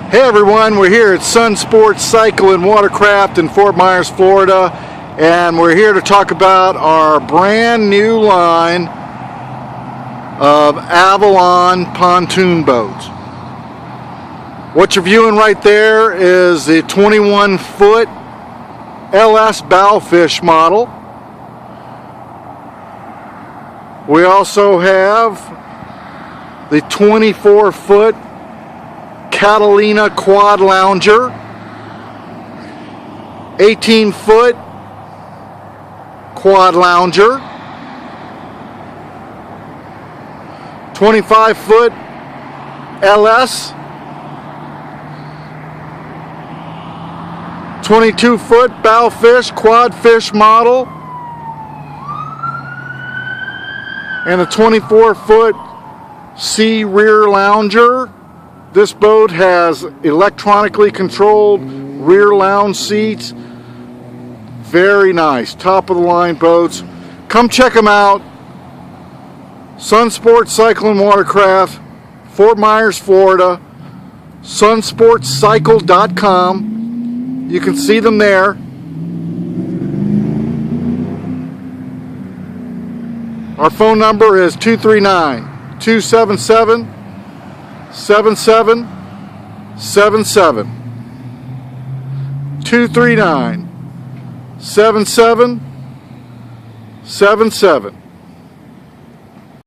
Hey everyone, we're here at Sun Sports Cycle and Watercraft in Fort Myers, Florida, and we're here to talk about our brand new line of Avalon pontoon boats. What you're viewing right there is the 21-foot LS bowfish model. We also have the 24-foot Catalina Quad Lounger, 18-foot Quad Lounger, 25-foot LS, 22-foot bowfish quadfish model, and a 24-foot Sea Rear Lounger. This boat has electronically controlled rear lounge seats. Very nice, top of the line boats. Come check them out. Sun Sports Cycle and Watercraft, Fort Myers, Florida. sunsportscycle.com. You can see them there. Our phone number is 239-277-7777. 239-7777.